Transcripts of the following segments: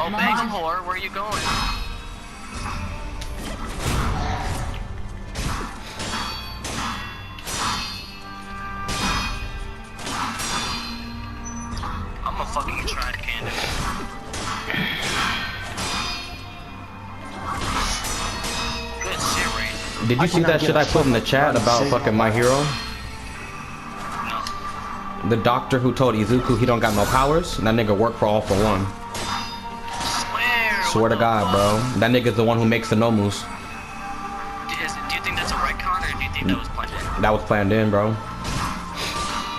Oh, bagel whore, where are you going? I'm a fucking trash can. Good shit, Ray. Did you see that shit I put in the chat about fucking My Hero? No. The doctor who told Izuku he don't got no powers? That nigga worked for All for One. Swear to God, bro. That nigga's the one who makes the Nomus. Do you think that's a retcon, or do you think that was planned in? That was planned in, bro.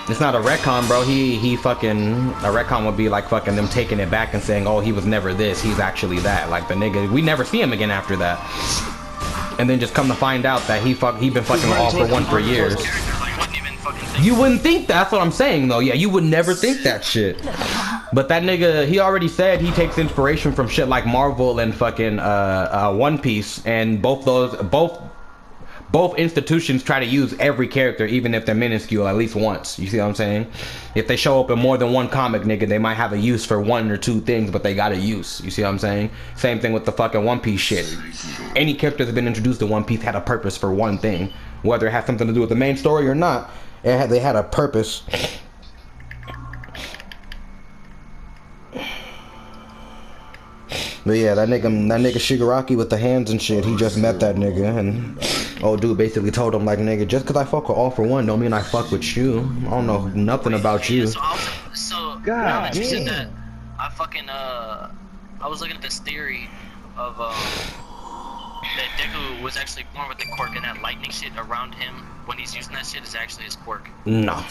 It's not a retcon, bro. He fucking... A retcon would be like fucking them taking it back and saying, oh, he was never this, he's actually that. Like the nigga... We never see him again after that. And then just come to find out that he been fucking All for One for years. You wouldn't think that. That's what I'm saying, though. Yeah, you would never think that shit. But that nigga, he already said he takes inspiration from shit like Marvel and fucking One Piece, and both institutions try to use every character, even if they're minuscule, at least once. You see what I'm saying? If they show up in more than one comic, nigga, they might have a use for one or two things, but they got a use. You see what I'm saying? Same thing with the fucking One Piece shit. Any character that's been introduced to One Piece had a purpose for one thing, whether it had something to do with the main story or not. They had a purpose. But yeah, that nigga Shigaraki with the hands and shit, he just met that nigga, and old dude basically told him, like, nigga, just cause I fuck with All for One don't mean I fuck with you. I don't know nothing about you. So God damn. That, I was looking at this theory of that Deku was actually born with the quirk, and that lightning shit around him when he's using that shit is actually his quirk. No,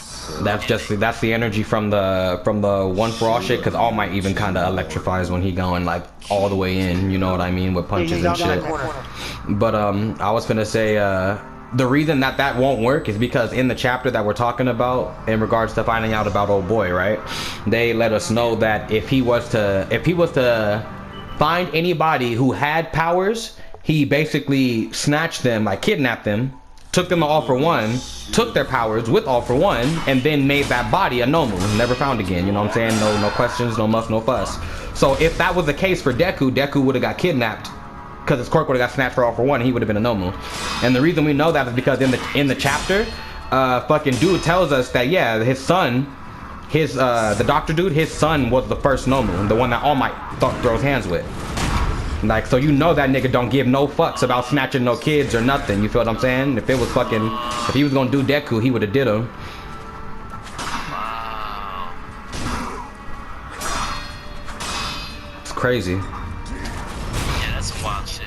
that's the energy from the One for All shit, because All Might even kind of electrifies when he going like all the way in, you know what I mean, with punches and shit. But I was gonna say the reason that won't work is because in the chapter that we're talking about in regards to finding out about old boy, right, they let us know that if he was to find anybody who had powers, he basically snatched them, like kidnapped them, took them to All for One, took their powers with All for One, and then made that body a Nomu, never found again. You know what I'm saying? No questions, no muss, no fuss. So if that was the case for Deku would have got kidnapped, because his quirk would have got snatched for All for One, and he would have been a Nomu. And the reason we know that is because in the chapter, fucking dude tells us that, yeah, his son, the doctor dude, his son was the first Nomu, the one that All Might throws hands with. Like, so you know that nigga don't give no fucks about snatching no kids or nothing. You feel what I'm saying? If he was gonna do Deku, he would have did him. Wow. It's crazy. Yeah, that's some wild shit.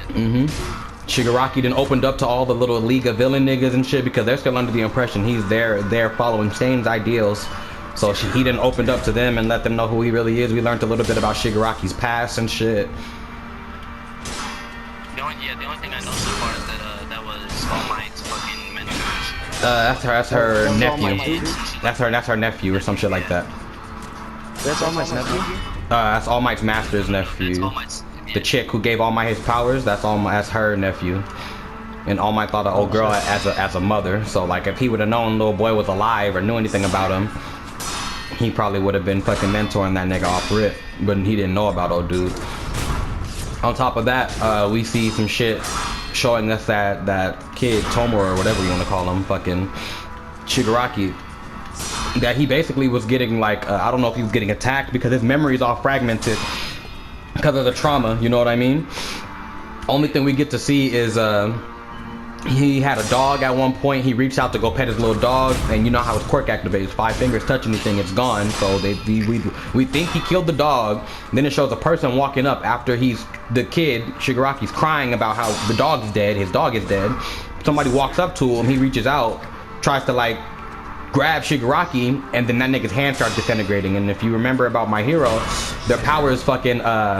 Shigaraki then opened up to all the little League of Villain niggas and shit, because they're still under the impression he's there following Stain's ideals. So he then opened up to them and let them know who he really is. We learned a little bit about Shigaraki's past and shit. The only thing I know so far is that was All Might's fucking mentor. That's her nephew. That's her nephew or some shit like that. That's All Might's nephew? That's All Might's master's nephew. All Might's, yeah. The chick who gave All Might his powers, that's her nephew. And All Might thought of old girl as a mother. So like if he would have known little boy was alive or knew anything about him, he probably would have been fucking mentoring that nigga off rip. But he didn't know about old dude. On top of that, we see some shit showing us that kid Tomura or whatever you want to call him, fucking Shigaraki, that he basically was getting like I don't know if he was getting attacked because his memory is all fragmented because of the trauma. You know what I mean? Only thing we get to see is he had a dog at one point. He reached out to go pet his little dog, and you know how his quirk activates. 5 fingers touch anything, it's gone. So we think he killed the dog. Then it shows a person walking up after the kid Shigaraki's crying about how the dog's dead. His dog is dead. Somebody walks up to him. He reaches out, tries to like grab Shigaraki, and then that nigga's hand starts disintegrating. And if you remember about My Hero, their powers fucking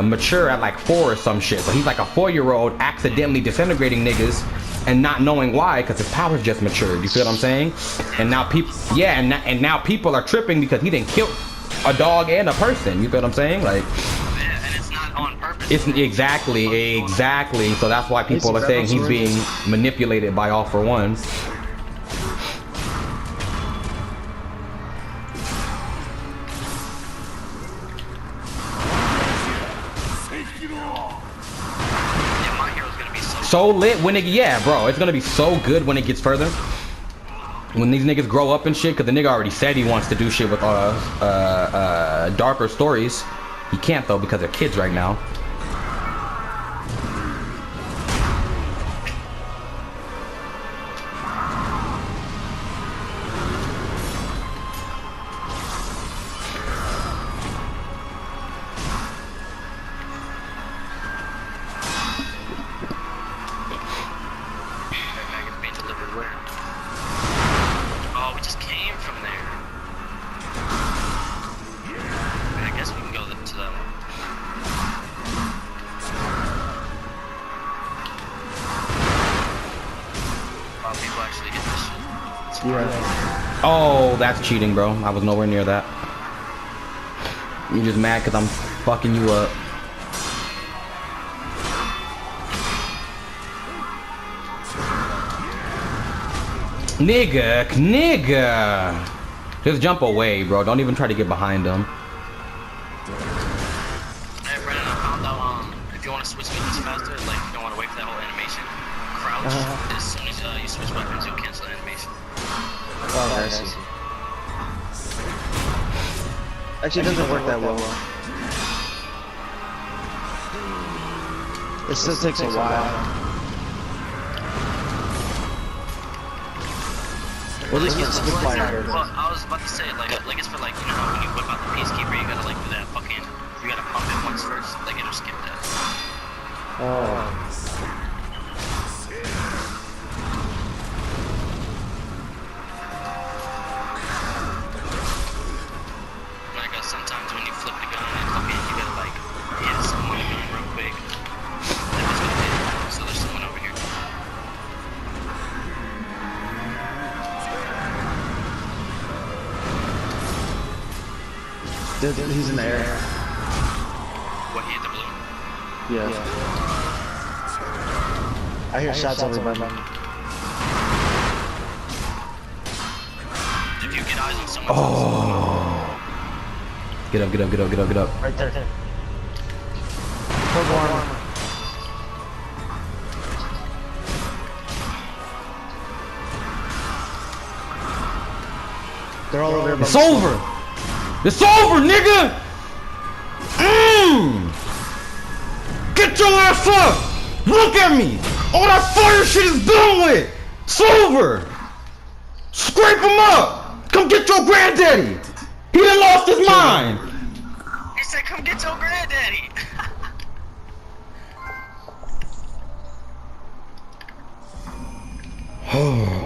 mature at like 4 or some shit. So he's like a 4-year-old accidentally disintegrating niggas and not knowing why, because his powers just matured. You feel what I'm saying? And now people, yeah, and now people are tripping because he didn't kill a dog and a person. You feel what I'm saying? Like, Yeah, and it's not on purpose. it's exactly. So that's why people are saying he's being manipulated by All for One. so lit when it, yeah, bro, it's gonna be so good when it gets further. When these niggas grow up and shit, cause the nigga already said he wants to do shit with darker stories. He can't though because they're kids right now. Oh, that's cheating, bro. I was nowhere near that. You're just mad because I'm fucking you up. Nigga. Just jump away, bro. Don't even try to get behind him. Hey, Brandon, I found out if you want to switch weapons faster, like if you don't want to wait for that whole animation, crouch. As soon as you switch weapons, you'll cancel the animation. Oh, I see. Actually, it doesn't work that well. It still takes a while. Well, at least it's the fire. Well, I was about to say, like it's for like, you know, how when you whip out the peacekeeper, you gotta like do that fucking, you gotta pump it once first, like it'll skip that. Oh. Sometimes when you flip the gun and fucking, you gotta like hit someone with the gun real quick. That was gonna hit. So there's someone over here. Dude, he's in the air. What, he hit the blue? Yeah. I hear shots over by me. If you get eyes on someone. Get up. Right there. Purple armor. They're all over there. It's over! It's over, nigga! Get your ass up! Look at me! All that fire shit is done with! It's over! Scrape him up! Come get your granddaddy! He done lost his mind! He said, come get your granddaddy! Oh.